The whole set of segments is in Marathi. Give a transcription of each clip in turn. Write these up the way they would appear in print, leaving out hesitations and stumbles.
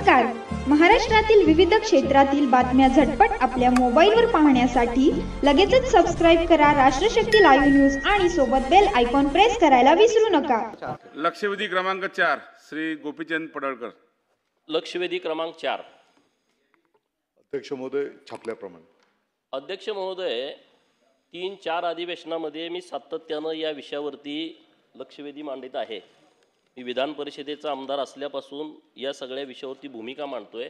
नमस्कार. महाराष्ट्रातील विविध क्षेत्रातील बातम्या झटपट आपल्या मोबाईलवर पाहण्यासाठी लगेचच सबस्क्राईब करा राष्ट्रशक्ती लाईव्ह न्यूज आणि सोबत बेल आयकॉन प्रेस करायला विसरू नका. लक्षवेधी क्रमांक 4 श्री गोपीचंद पडळकर. लक्षवेधी क्रमांक 4. अध्यक्ष महोदय, छापल्याप्रमाणे. अध्यक्ष महोदय, 3-4 अधिवेशनामध्ये मी सातत्यानं या विषयावरती लक्षवेधी मांडित आहे. मी विधान परिषदेचा आमदार असल्यापासून या सगळ्या विषयावरती भूमिका मांडतोय.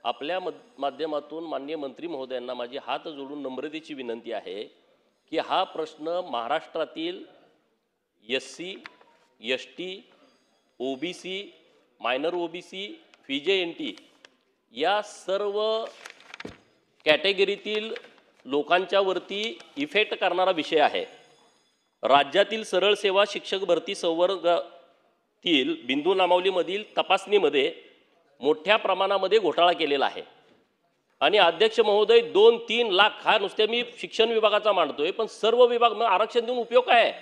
आपल्या माध्यमातून माननीय मंत्री महोदयांना माझी हात जोडून नम्रतेची विनंती आहे की हा प्रश्न महाराष्ट्रातील SC, ST, OBC, minor OBC, VJNT या सर्व कॅटेगरीतील लोकांच्या वरती इफेक्ट करणारा विषय आहे. राज्यातील सरळ सेवा शिक्षक भरती संवर्गातील बिंदू नामावलीमधील तपासणीमध्ये मोठ्या प्रमाणामध्ये घोटाळा केलेला आहे. आणि अध्यक्ष महोदय, 2-3 लाख हा नुसते मी शिक्षण विभागाचा मांडतोय, पण सर्व विभाग मग आरक्षण देऊन उपयोग काय आहे?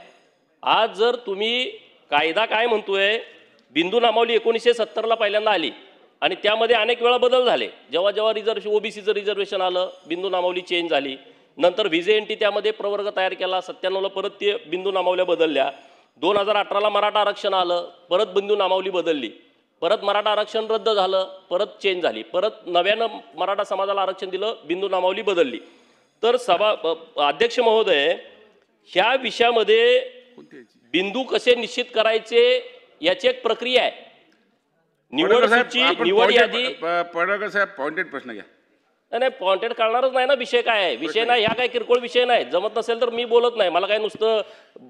आज जर तुम्ही कायदा काय म्हणतोय, बिंदू नामावली 1970ला पहिल्यांदा आली आणि त्यामध्ये अनेक वेळा बदल झाले. जेव्हा OBCचं रिझर्वेशन आलं, बिंदू नामावली चेंज झाली. नंतर VJNT त्यामध्ये प्रवर्ग तयार केला. 97ला परत ते बिंदू नामावल्या बदलल्या. 2018ला मराठा आरक्षण आलं, परत बिंदू नामावली बदलली. परत मराठा आरक्षण रद्द झालं, परत चेंज झाली. परत नव्यानं मराठा समाजाला आरक्षण दिलं, बिंदू नामावली बदलली. तर अध्यक्ष महोदय, ह्या विषयामध्ये बिंदू कसे निश्चित करायचे याची एक प्रक्रिया आहे. निवड यादी. पडळकर साहेब, पॉइंटेड प्रश्न घ्या. नाही, पॉइंटेड करणारच नाही ना. विषय काय आहे? विषय नाही, ह्या काय किरकोळ विषय नाही. जमत नसेल तर मी बोलत नाही. मला काय नुसतं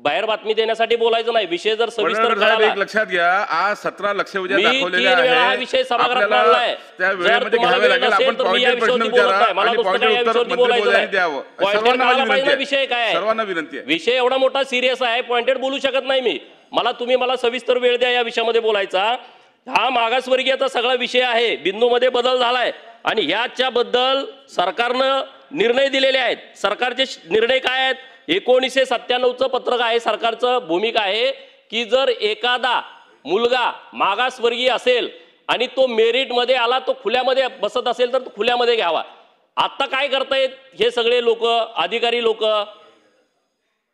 बाहेर बातमी देण्यासाठी बोलायचं नाही. विषय जर सविस्तर एक लक्षात घ्या, आज 17 लक्षवेधी दाखवलेल्या आहेत. आहेत. हा विषय सभागृहात मांडलाय. त्या वेळेमध्ये घ्यावे लागेल. आपण पॉइंटेड प्रश्न विचारा आणि पॉइंटेड उत्तर मंत्री महोदयांनी द्यावं. विषय काय आहे? सर्वांना विनंती आहे. विषय एवढा मोठा सिरियस आहे, पॉइंटेड बोलू शकत नाही मी. मला सविस्तर वेळ द्या या विषयामध्ये बोलायचा. हा मागासवर्गीयचा सगळा विषय आहे. बिंदूमध्ये बदल झालाय आणि ह्याच्याबद्दल सरकारनं निर्णय दिलेले आहेत. सरकारचे निर्णय काय आहेत? 1997चं पत्रक आहे. सरकारचं भूमिका आहे की जर एखादा मुलगा मागासवर्गीय असेल आणि तो मेरिटमध्ये आला, तो खुल्यामध्ये बसत असेल तर तो खुल्यामध्ये घ्यावा. आता काय करतायत हे सगळे लोक, अधिकारी लोक?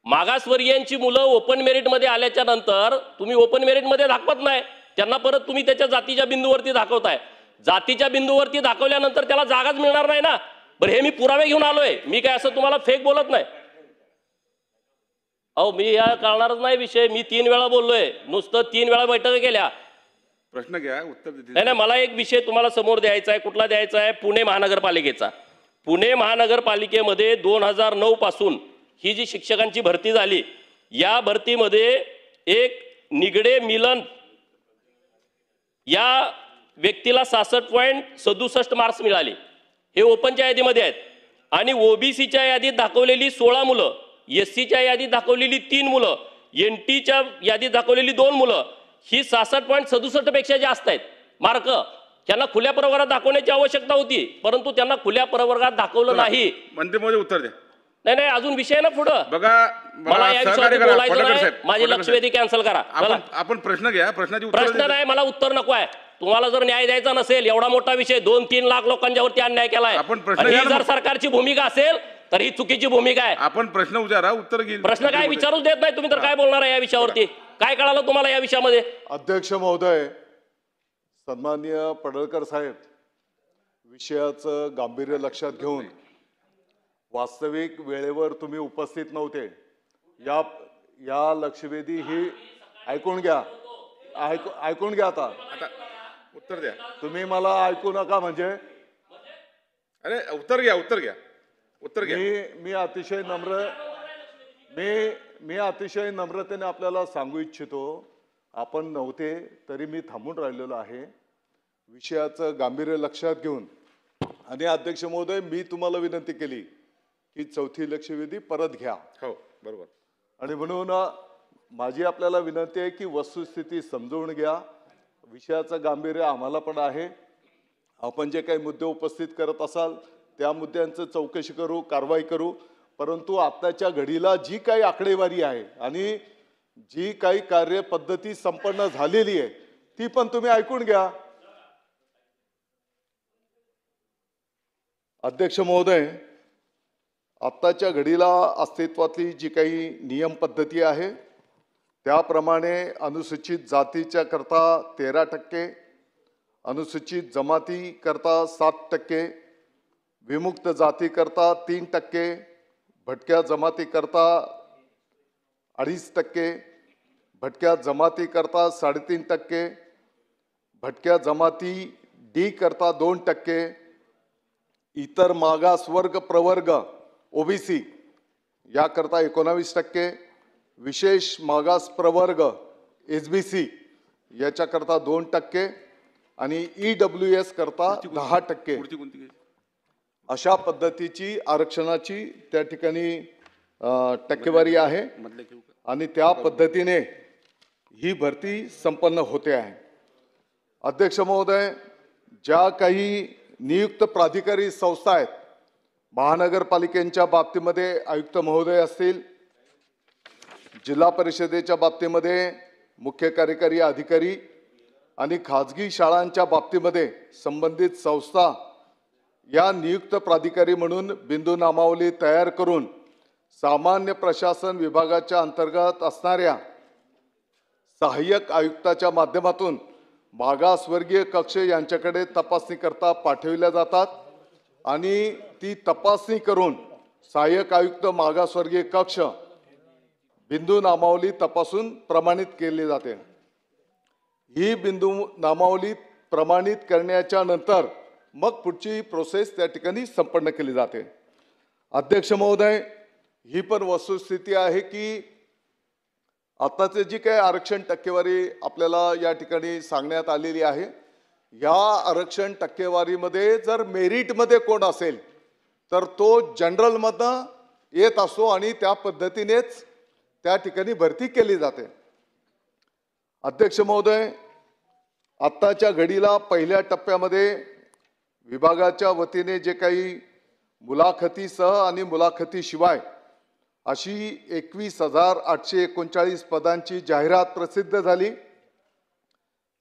मागासवर्गीयांची मुलं ओपन मेरिटमध्ये आल्याच्या नंतर तुम्ही ओपन मेरिटमध्ये दाखवत नाही त्यांना, परत तुम्ही त्याच्या जातीच्या बिंदूवरती दाखवताय. जातीच्या बिंदूवरती दाखवल्यानंतर त्याला जागाच मिळणार नाही ना. बरं, हे मी पुरावे घेऊन आलोय. मी काय असं तुम्हाला फेक बोलत नाही. मी या कळणारच नाही विषय. मी 3 वेळा बोललोय, नुसतं 3 वेळा बैठका केल्या. प्रश्न घ्या, उत्तर नाही, मला एक विषय तुम्हाला समोर द्यायचा आहे. कुठला द्यायचा आहे? पुणे महानगरपालिकेचा. पुणे महानगरपालिकेमध्ये 2009 पासून ही जी शिक्षकांची भरती झाली, या भरतीमध्ये एक निगडे मिलन या व्यक्तीला 66.67 मार्क्स मिळाले. हे ओपनच्या यादीमध्ये आहेत. आणि OBCच्या यादीत दाखवलेली 16 मुलं, SCच्या यादीत दाखवलेली 3 मुलं, NTच्या यादीत दाखवलेली 2 मुलं, ही 66.67 पेक्षा जास्त आहेत मार्क. त्यांना खुल्या प्रवर्गात दाखवण्याची आवश्यकता होती, परंतु त्यांना खुल्या प्रवर्गात दाखवलं नाही. मंत्री महोदय, उत्तर द्या. नाही, अजून विषय ना पुढं बघा. मला या विषयावर बोलायचं नाही. माझी लक्षवेधी कॅन्सल करा. आपण प्रश्न घ्या. प्रश्न नाही, मला उत्तर नको आहे. तुम्हाला जर न्याय द्यायचा नसेल, एवढा मोठा विषय, 2-3 लाख लोकांच्यावरती अन्याय केलाय, ही जर सरकारची भूमिका असेल तर ही चुकीची भूमिका आहे. आपण प्रश्न विचारा, उत्तर घेईल. प्रश्न काय विचारूच देत नाही तुम्ही, तर काय बोलणार आहे या विषयावरती? काय कळालं तुम्हाला या विषयामध्ये? अध्यक्ष महोदय, सन्माननीय पडळकर साहेब, विषयाचं गांभीर्य लक्षात घेऊन वास्तविक वेळेवर तुम्ही उपस्थित नव्हते. या लक्षवेधी ही ऐकून घ्या. आता उत्तर द्या. तुम्ही मला ऐकू नका म्हणजे. अरे, उत्तर घ्या. मी अतिशय नम्रतेने आपल्याला सांगू इच्छितो, आपण नव्हते तरी मी थांबून राहिलेलो आहे. विषयाचं गांभीर्य लक्षात घेऊन आणि अध्यक्ष महोदय, मी तुम्हाला विनंती केली की 4थी लक्षवेधी परत घ्या. हो, बरोबर. आणि म्हणून माझी आपल्याला विनंती आहे की वस्तुस्थिती समजून घ्या. विषयाचं गांभीर्य आम्हाला पण आहे. आपण जे काही मुद्दे उपस्थित करत असाल त्या मुद्द्यांचं चौकशी करू, कारवाई करू. परंतु आत्ताच्या घडीला जी काही आकडेवारी आहे आणि जी काही कार्यपद्धती संपन्न झालेली आहे ती पण तुम्ही ऐकून घ्या. अध्यक्ष महोदय, आत्ताच्या घडीला अस्तित्वातली जी काही नियम पद्धती आहे त्याप्रमाणे अनुसूचित जातीच्या करता 13%, अनुसूचित जमाती करता 7%, विमुक्त जाती करता 3%, भटक्या जमाती करता 2.5%, भटक्या जमाती करता 3.5%, भटक्या जमाती डी करता 2%, इतर मागास वर्ग प्रवर्ग ओबीसी याकरता 19%, विशेष मागास प्रवर्ग एसबीसी याच्याकरता 2% आणि EWS करता 10%. अशा पद्धतीची आरक्षणाची त्या ठिकाणी टक्केवारी आहे आणि त्या पद्धतीने ही भरती संपन्न होते आहे. अध्यक्ष महोदय, ज्या काही नियुक्त प्राधिकारी संस्था आहेत, महानगरपालिकेच्या बाबतीमध्ये आयुक्त महोदय असतील, जिल्हा परिषदेच्या बाबतीमध्ये मुख्य कार्यकारी अधिकारी आणि खाजगी शाळांच्या बाबतीमध्ये संबंधित संस्था या नियुक्त प्राधिकारी म्हणून बिंदू नामावली तयार करून सामान्य प्रशासन विभागाच्या अंतर्गत असणाऱ्या सहाय्यक आयुक्ताच्या माध्यमातून मागासवर्गीय कक्ष यांच्याकडे तपासणी करता पाठविल्या जातात आणि ती तपासणी करून सहाय्यक आयुक्त मागासवर्गीय कक्ष बिंदू नामावली तपासून प्रमाणित केली जाते. ही बिंदू नामावली प्रमाणित करण्याच्या नंतर मग पुढची प्रोसेस त्या ठिकाणी संपन्न केली जाते. अध्यक्ष महोदय, ही पण वस्तुस्थिती आहे की आताचे जी काही आरक्षण टक्केवारी आपल्याला या ठिकाणी सांगण्यात आलेली आहे, या आरक्षण टक्केवारीमध्ये जर मेरिटमध्ये कोण असेल तर तो जनरलमधनं येत असतो आणि त्या पद्धतीनेच त्या ठिकाणी भरती केली जाते. अध्यक्ष महोदय, आत्ताच्या घडीला पहिल्या टप्प्यामध्ये विभागाच्या वतीने जे काही मुलाखतीसह आणि मुलाखतीशिवाय अशी 21,839 पदांची जाहिरात प्रसिद्ध झाली.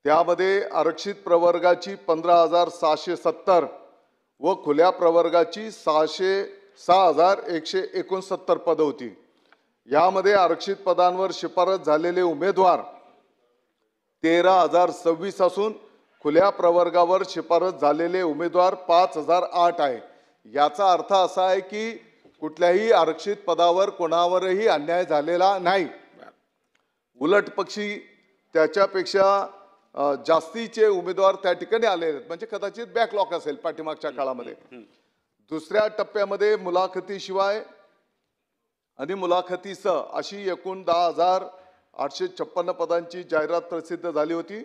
त्यामध्ये आरक्षित प्रवर्गाची 15,670 व खुल्या प्रवर्गाची 6,169 पदं होती. यामध्ये आरक्षित पदांवर शिफारस झालेले उमेदवार 13,026 असून खुल्या प्रवर्गावर शिफारस झालेले उमेदवार 5,008 आहे. याचा अर्थ असा आहे की कुठल्याही आरक्षित पदावर कोणावरही अन्याय झालेला नाही. उलट पक्षी त्याच्यापेक्षा जास्तीचे उमेदवार त्या ठिकाणी आलेले आहेत, म्हणजे कदाचित बॅकलॉग असेल पाठीमागच्या काळामध्ये. दुसऱ्या टप्प्यामध्ये मुलाखतीशिवाय आणि मुलाखतीसह अशी एकूण 10,856 पदांची जाहिरात प्रसिद्ध झाली होती.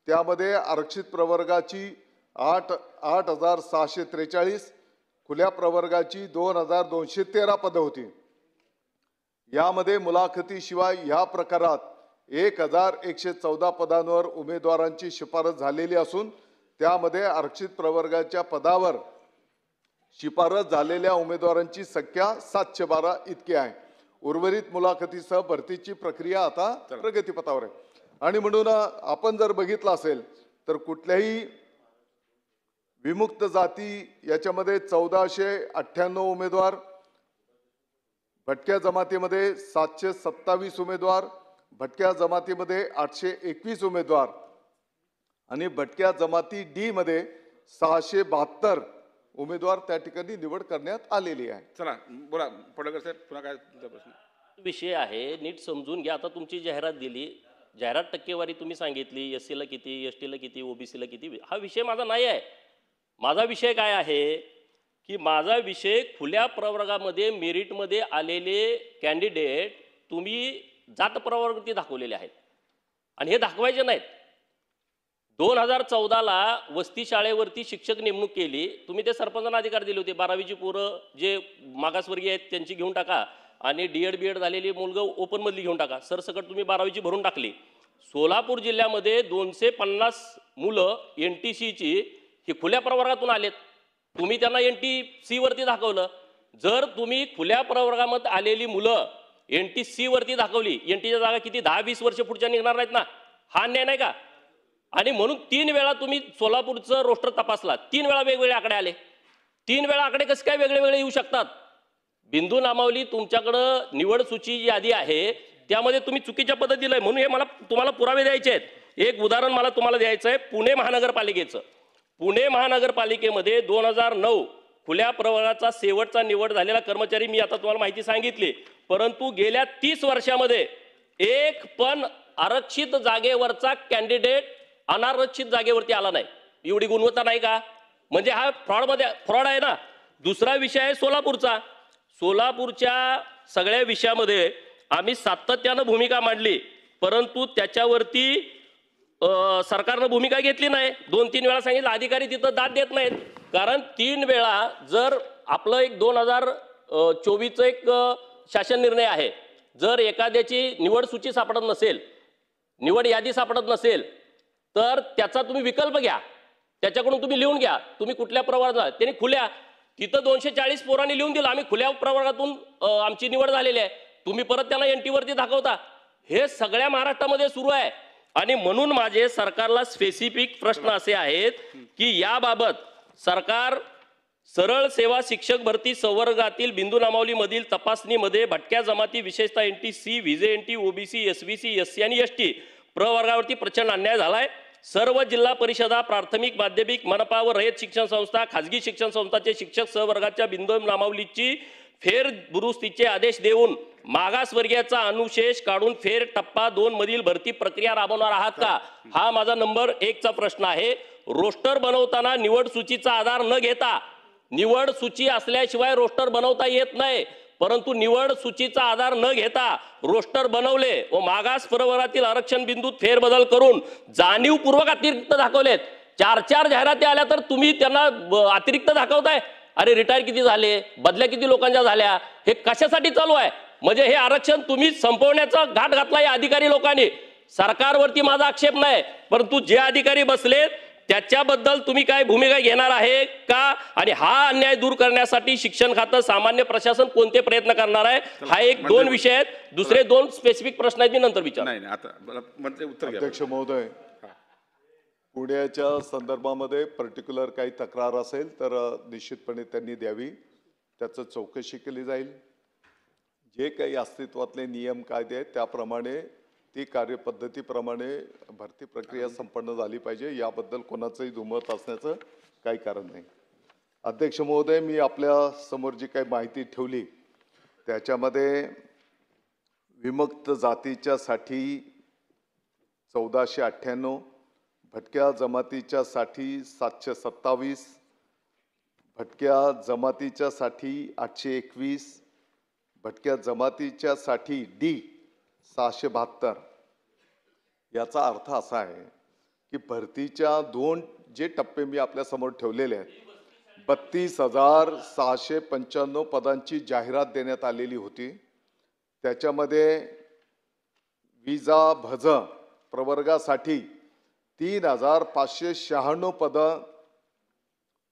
त्यामध्ये आरक्षित प्रवर्गाची 8,643, खुल्या प्रवर्गाची 2,213 पदं होती. यामध्ये मुलाखतीशिवाय ह्या प्रकारात 1,114 पदांवर उमेदवारांची शिफारस झालेली असून त्यामध्ये आरक्षित प्रवर्गाच्या पदावर शिफारस झालेल्या उमेदवारांची संख्या 712 इतकी आहे. उर्वरित मुलाखतीसह भरतीची प्रक्रिया आता प्रगतीपथावर आहे. आणि म्हणून आपण जर बघितलं असेल तर कुठल्याही विमुक्त जाती याच्यामध्ये 1,498 उमेदवार, भटक्या जमातीमध्ये 727 उमेदवार, भटक्या जमातीमध्ये 821 उमेदवार आणि भटक्या जमाती डी मध्ये 672 उमेदवार त्या ठिकाणी निवड करण्यात आलेली आहे. चला बोला पडळकर साहेब, पुन्हा काय तुमचा प्रश्न? विषय आहे, नीट समजून घ्या. आता तुमची जाहिरात दिली, जाहिरात टक्केवारी तुम्ही सांगितली, SC ला किती, ST ला किती, OBC ला किती. हा विषय माझा नाही आहे. माझा विषय काय आहे की माझा विषय खुल्या प्रवर्गामध्ये मेरिटमध्ये आलेले कॅन्डिडेट तुम्ही जात प्रवर्गावरती दाखवलेले आहेत आणि हे दाखवायचे नाहीत. 2014ला वस्ती शाळेवरती शिक्षक नेमणूक केली, तुम्ही ते सरपंचांना अधिकार दिले होते. 12वीची पोरं जे मागासवर्गीय आहेत त्यांची घेऊन टाका आणि DED BED झालेली मुलगं ओपनमधली घेऊन टाका. सरसकट तुम्ही 12वीची भरून टाकली. सोलापूर जिल्ह्यामध्ये 250 मुलं NTCची ही खुल्या प्रवर्गातून आलेत. तुम्ही त्यांना NTC वरती दाखवलं. जर तुम्ही खुल्या प्रवर्गामध्ये आलेली मुलं NTC वरती दाखवली, NTच्या जागा किती 10-20 वर्ष पुढच्या निघणार नाहीत ना? हा अन्याय नाही का? आणि म्हणून 3 वेळा तुम्ही सोलापूरचं रोस्टर तपासला, 3 वेळा वेगवेगळे आकडे आले. 3 वेळा आकडे कसे काय वेगळे वेगळे येऊ शकतात? बिंदू नामावली तुमच्याकडं निवड सूची यादी आहे त्यामध्ये तुम्ही चुकीच्या पद्धतीला म्हणून हे मला तुम्हाला पुरावे द्यायचे आहेत. एक उदाहरण मला तुम्हाला द्यायचं आहे पुणे महानगरपालिकेचं. पुणे महानगरपालिकेमध्ये 2009 खुल्या प्रवर्गाचा शेवटचा निवड झालेला कर्मचारी मी आता तुम्हाला माहिती सांगितली, परंतु गेल्या 30 वर्षामध्ये एक पण आरक्षित जागेवरचा कॅन्डिडेट अनारक्षित जागेवरती आला नाही. एवढी गुणवत्ता नाही का? म्हणजे हा फ्रॉड आहे ना. दुसरा विषय आहे सोलापूरचा. सोलापूरच्या सगळ्या विषयामध्ये आम्ही सातत्यानं भूमिका मांडली, परंतु त्याच्यावरती सरकारनं भूमिका घेतली नाही. 2-3 वेळा सांगितलं, अधिकारी तिथं दाद देत नाहीत. कारण 3 वेळा जर आपलं एक 2024चं एक शासन निर्णय आहे, जर एखाद्याची निवड सूची सापडत नसेल, निवड यादी सापडत नसेल, तर त्याचा तुम्ही विकल्प घ्या, त्याच्याकडून तुम्ही लिहून घ्या तुम्ही कुठल्या प्रवर्गात. त्यांनी खुल्या तिथं 240 पोरांनी लिहून दिलं आम्ही खुल्या प्रवर्गातून आमची निवड झालेली आहे, तुम्ही परत त्यांना एनटीवरती दाखवता. हे सगळ्या महाराष्ट्रामध्ये सुरू आहे. आणि म्हणून माझे सरकारला स्पेसिफिक प्रश्न असे आहेत की याबाबत सरकार सरळ सेवा शिक्षक भरती संवर्गातील बिंदू नामावलीमधील तपासणीमध्ये भटक्या जमाती विशेषतः NTC, VJ NT, OBC, SBC, SC आणि ST प्रवर्गावरती प्रचंड अन्याय झालाय. सर्व जिल्हा परिषदा, प्राथमिक, माध्यमिक, मनपा व रयत शिक्षण संस्था, खाजगी शिक्षण संस्थांचे शिक्षक सहवर्गाच्या बिंदू नामावलीची फेर दुरुस्तीचे आदेश देऊन मागासवर्गीयाचा अनुशेष काढून फेर टप्पा 2 मधील भरती प्रक्रिया राबवणार आहात का? हा माझा नंबर 1चा प्रश्न आहे. रोस्टर बनवताना निवड सूचीचा आधार न घेता, निवड सूची असल्याशिवाय रोस्टर बनवता येत नाही, परंतु निवड सूचीचा आधार न घेता रोस्टर बनवले व मागास प्रवर्गातील आरक्षण बिंदूत फेरबदल करून जाणीवपूर्वक अतिरिक्त दाखवलेत. 4 जाहिराती आल्या तर तुम्ही त्यांना अतिरिक्त दाखवताय. अरे रिटायर किती झाले, बदल्या किती लोकांच्या झाल्या, हे कशासाठी चालू आहे? म्हणजे हे आरक्षण तुम्ही संपवण्याचा घाट घातला या अधिकारी लोकांनी. सरकारवरती माझा आक्षेप नाही, परंतु जे अधिकारी बसले त्याच्याबद्दल तुम्ही काय भूमिका घेणार आहे का? आणि हा अन्याय दूर करण्यासाठी शिक्षण खातं, सामान्य प्रशासन कोणते प्रयत्न करणार आहे? हा एक 2 विषय आहेत. दुसरे 2 स्पेसिफिक प्रश्न आहेत, मी नंतर विचार. नाही आता मंत्री उत्तर घ्या. अध्यक्ष महोदय, पुण्याच्या संदर्भामध्ये पर्टिक्युलर काही तक्रार असेल तर निश्चितपणे त्यांनी द्यावी, त्याचं चौकशी केली जाईल. जे काही अस्तित्वातले नियम कायदे आहेत त्याप्रमाणे ती कार्यपद्धतीप्रमाणे भरती प्रक्रिया संपन्न झाली पाहिजे, याबद्दल कोणाचंही दुमत असण्याचं काही कारण नाही. अध्यक्ष महोदय, मी आपल्या समोर जी काही माहिती ठेवली त्याच्यामध्ये विमुक्त जातीच्यासाठी 1498, भटक्या जमातीच्यासाठी 727, भटक्या जमातीच्यासाठी 821, भटक्या जमातीच्यासाठी D 672. याचा अर्थ असा आहे की भरतीच्या 2 जे टप्पे मी आपल्या समोर ठेवलेले आहेत, 32,695 पदांची जाहिरात देण्यात आलेली होती. त्याच्यामध्ये विजा भज प्रवर्गासाठी 3,596 पदं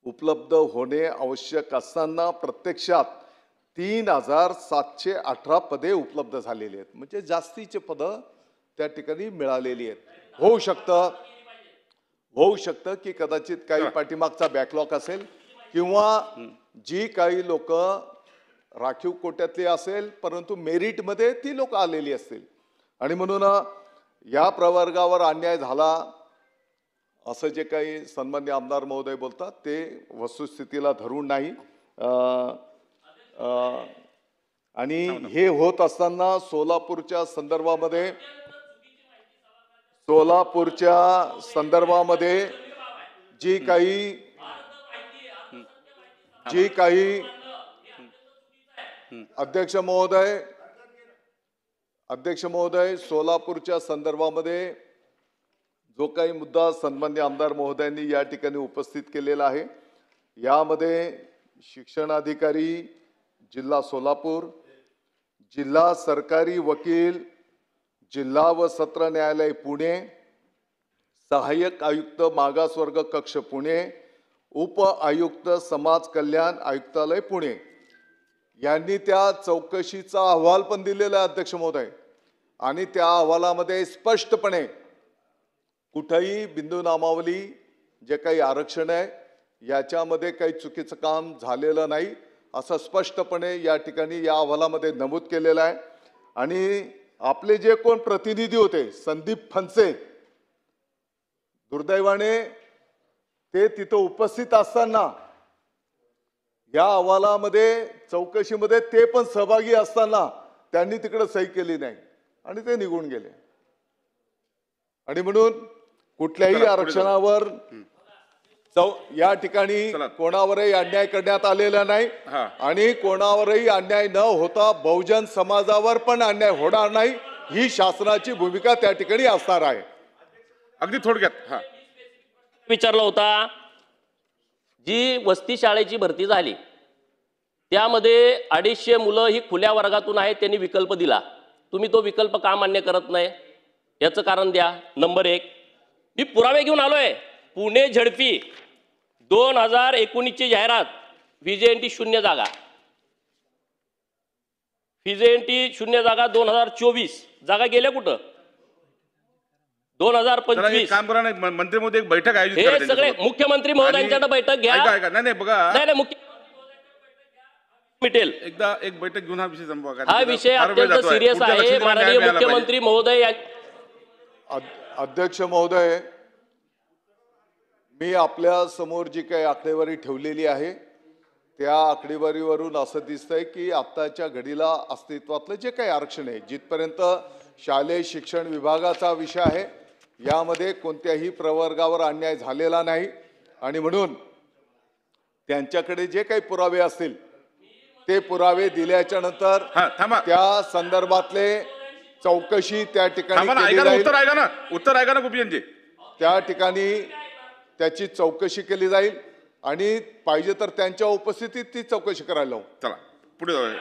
उपलब्ध होणे आवश्यक असताना प्रत्यक्षात 3,718 पदे उपलब्ध झालेली आहेत. म्हणजे जास्तीचे पदं त्या ठिकाणी मिळालेली आहेत. होऊ शकतं की कदाचित काही पाठीमागचा बॅकलॉग असेल किंवा जी काही लोक राखीव कोट्यातली असेल परंतु मेरिटमध्ये ती लोक आलेली असतील आणि म्हणून या प्रवर्गावर अन्याय झाला असं जे काही सन्माननीय आमदार महोदय बोलतात ते वस्तुस्थितीला धरून नाही. आणि हे होत असताना सोलापूरच्या संदर्भामध्ये जी काही अध्यक्ष महोदय सोलापूरच्या संदर्भामध्ये जो काही मुद्दा सन्माननीय आमदार महोदयांनी या ठिकाणी उपस्थित केलेला आहे, यामध्ये शिक्षणाधिकारी जिल्हा सोलापूर, जिल्हा सरकारी वकील जिल्हा व सत्र न्यायालय पुणे, सहाय्यक आयुक्त मागासवर्ग कक्ष पुणे, उप आयुक्त समाज कल्याण आयुक्तालय पुणे यांनी त्या चौकशीचा अहवाल पण दिलेला आहे अध्यक्ष महोदय. आणि त्या अहवालामध्ये स्पष्टपणे कुठेही बिंदू नामावली जे काही आरक्षण आहे याच्यामध्ये काही चुकीचं काम झालेलं नाही असं स्पष्टपणे या ठिकाणी या अहवालामध्ये नमूद केलेलं आहे. आणि आपले जे कोण प्रतिनिधी होते संदीप फणसे, दुर्दैवाने ते तिथं उपस्थित असताना या अहवालामध्ये चौकशीमध्ये ते पण सहभागी असताना त्यांनी तिकडे सही केली नाही आणि ते निघून गेले. आणि म्हणून कुठल्याही आरक्षणावर या ठिकाणी कोणावरही अन्याय करण्यात आलेला नाही आणि कोणावरही अन्याय न होता बहुजन समाजावर पण अन्याय होणार नाही ही शासनाची भूमिका त्या ठिकाणी असणार आहे. अगदी थोडक्यात विचारला होता, जी वस्ती शाळेची भरती झाली त्यामध्ये 250 मुलं ही खुल्या वर्गातून आहेत, त्यांनी विकल्प दिला. तुम्ही तो विकल्प का मान्य करत नाही याचं कारण द्या. नंबर 1, मी पुरावे घेऊन आलोय. पुणे झडपी 2019 ची जाहिरात, व्हीजेएनटी 0 जागा, व्हीजेएनटी 0 जागा, 2024 जागा गेल्या कुठं? 2025 काम करा ना, मंत्री महोदय एक बैठक आयोजित करा. हे सगळे मुख्यमंत्री महोदयांच्या बैठक घ्या. नाही बघा, नाही मुख्य मिटेल एकदा एक बैठक घेऊन हा विषय संपवा. हा विषय अत्यंत सिरियस आहे. माननीय मुख्यमंत्री महोदय. अध्यक्ष महोदय, मी आपल्या समोर जी काही आकडेवारी ठेवलेली आहे त्या आकडेवारीवरून असं दिसतंय की आत्ताच्या घडीला अस्तित्वातलं जे काही आरक्षण आहे, जिथपर्यंत शालेय शिक्षण विभागाचा विषय आहे, यामध्ये कोणत्याही प्रवर्गावर अन्याय झालेला नाही. आणि म्हणून त्यांच्याकडे जे काही पुरावे असतील ते पुरावे दिल्याच्या नंतर त्या संदर्भातले चौकशी त्या ठिकाणी उत्तर ऐका ना गोपीजी, त्या ठिकाणी त्याची चौकशी केली जाईल आणि पाहिजे तर त्यांच्या उपस्थितीत ती चौकशी करायला लावू. चला पुढे जाऊया.